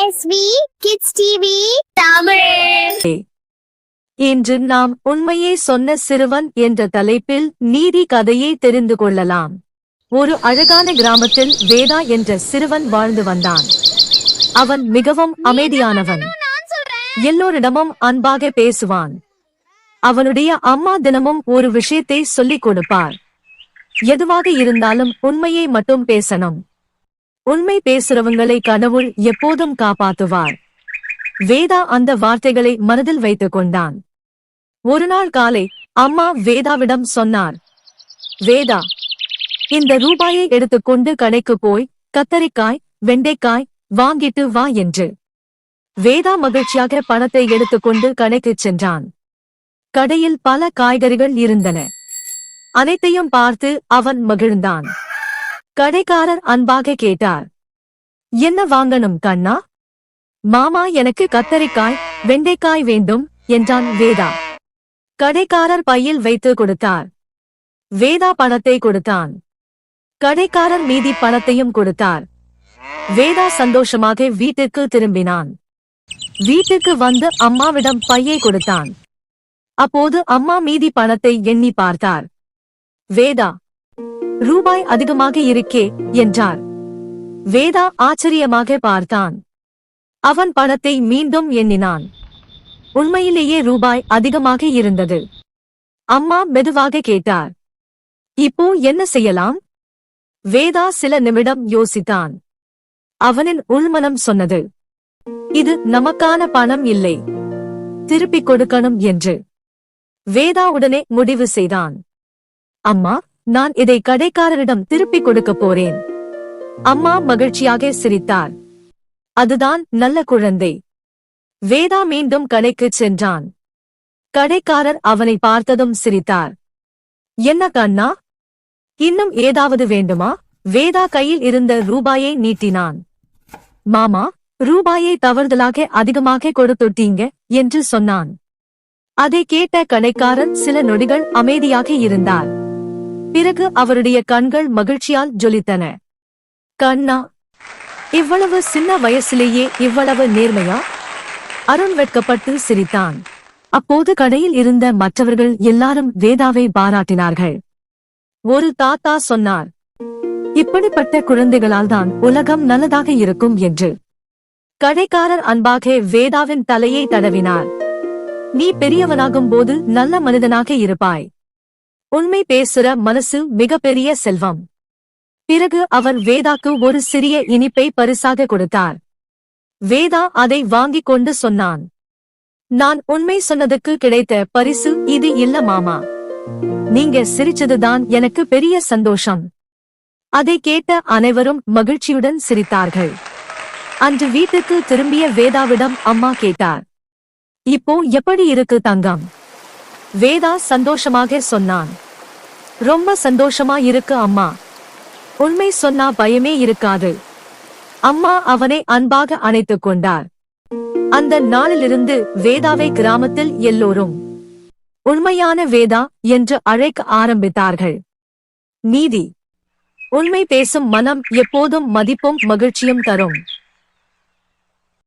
SV kids TV Tamil. இன்று நாம் உண்மையே சொன்ன சிறுவன் என்ற தலைப்பில் நீதி கதையை தெரிந்து கொள்ளலாம். ஒரு அழகான கிராமத்தில் வேதா என்ற சிறுவன் வாழ்ந்து வந்தான். அவன் மிகவும் அமைதியானவன். எல்லோரிடமும் அன்பாக பேசுவான். அவனுடைய அம்மா தினமும் ஒரு விஷயத்தை சொல்லிக் கொடுப்பார். எதுவாக இருந்தாலும் உண்மையை மட்டும் பேசணும். உண்மை பேசுறவங்களை கடவுள் எப்போதும் காப்பாத்துவார். வேதா அந்த வார்த்தைகளை மனதில் வைத்துக் கொண்டான். ஒரு நாள் காலை அம்மா வேதாவிடம் சொன்னார், வேதா, இந்த ரூபாயை எடுத்துக்கொண்டு கடைக்கு போய் கத்தரிக்காய் வெண்டைக்காய் வாங்கிட்டு வா என்று. வேதா மகிழ்ச்சியாக பணத்தை எடுத்துக்கொண்டு கடைக்குச் சென்றான். கடையில் பல காய்கறிகள் இருந்தன. அனைத்தையும் பார்த்து அவன் மகிழ்ந்தான். கடைக்காரர் அன்பாக கேட்டார், என்ன வாங்கணும் கண்ணா? மாமா, எனக்கு கத்தரிக்காய் வெண்டைக்காய் வேண்டும் என்றான் வேதா. கடைக்காரர் பையில் வைத்து கொடுத்தார். வேதா பணத்தை கொடுத்தான். கடைக்காரர் மீதி பணத்தையும் கொடுத்தார். வேதா சந்தோஷமாக வீட்டுக்கு திரும்பினான். வீட்டுக்கு வந்து அம்மாவிடம் பையை கொடுத்தான். அப்போது அம்மா மீதி பணத்தை எண்ணி பார்த்தார். வேதா, ரூபாய் அதிகமாக இருக்கே என்றார். வேதா ஆச்சரியமாக பார்த்தான். அவன் பணத்தை மீண்டும் எண்ணினான். உண்மையிலேயே ரூபாய் அதிகமாக இருந்தது. அம்மா மெதுவாக கேட்டார், இப்போ என்ன செய்யலாம்? வேதா சில நிமிடம் யோசித்தான். அவனின் உள்மனம் சொன்னது, இது நமக்கான பணம் இல்லை, திருப்பிக் கொடுக்கணும் என்று. வேதா உடனே முடிவு செய்தான். அம்மா, நான் இதை கடைக்காரரிடம் திருப்பிக் கொடுக்க போறேன். அம்மா மகிழ்ச்சியாக சிரித்தார். அதுதான் நல்ல குழந்தை. வேதா மீண்டும் கடைக்குச் சென்றான். கடைக்காரர் அவனை பார்த்ததும் சிரித்தார். என்ன கண்ணா, இன்னும் ஏதாவது வேண்டுமா? வேதா கையில் இருந்த ரூபாயை நீட்டினான். மாமா, ரூபாயை தவறுதலாக அதிகமாக கொடுத்துட்டீங்க என்று சொன்னான். அதை கேட்ட கடைக்காரர் சில நொடிகள் அமைதியாக இருந்தார். பிறகு அவருடைய கண்கள் மகிழ்ச்சியால் ஜொலித்தன. கண்ணா, இவ்வளவு சின்ன வயசிலேயே இவ்வளவு நேர்மையா? அருண் வெட்கப்பட்டு சிரித்தான். அப்போது கடையில் இருந்த மற்றவர்கள் எல்லாரும் வேதாவை பாராட்டினார்கள். ஒரு தாத்தா சொன்னார், இப்படிப்பட்ட குழந்தைகளால் தான் உலகம் நல்லதாக இருக்கும் என்று. கடைக்காரர் அன்பாக வேதாவின் தலையை தடவினார். நீ பெரியவனாகும் போது நல்ல மனிதனாக இருப்பாய். உண்மை பேசுற மனசு மிகப்பெரிய செல்வம். பிறகு அவர் வேதாக்கு ஒரு சிறிய இனிப்பை பரிசாக கொடுத்தார். வேதா அதை வாங்கிக் கொண்டு சொன்னான், நான் உண்மை சொன்னதுக்கு கிடைத்த பரிசு இது இல்ல மாமா. நீங்க சிரிச்சதுதான் எனக்கு பெரிய சந்தோஷம். அதை கேட்ட அனைவரும் மகிழ்ச்சியுடன் சிரித்தார்கள். அன்று வீட்டுக்கு திரும்பிய வேதாவிடம் அம்மா கேட்டார், இப்போ எப்படி இருக்கு தங்கம்? வேதா சந்தோஷமாக சொன்னான், ரொம்ப சந்தோஷமா இருக்கு அம்மா. உண்மை சொன்னா பயமே இருக்காது. அம்மா அவனை அன்பாக அணைத்துக் கொண்டார். அந்த நாளிலிருந்து வேதாவை கிராமத்தில் எல்லோரும் உண்மையான வேதா என்று அழைக்க ஆரம்பித்தார்கள். நீதி, உண்மை பேசும் மனம் எப்போதும் மதிப்பும் மகிழ்ச்சியும் தரும்.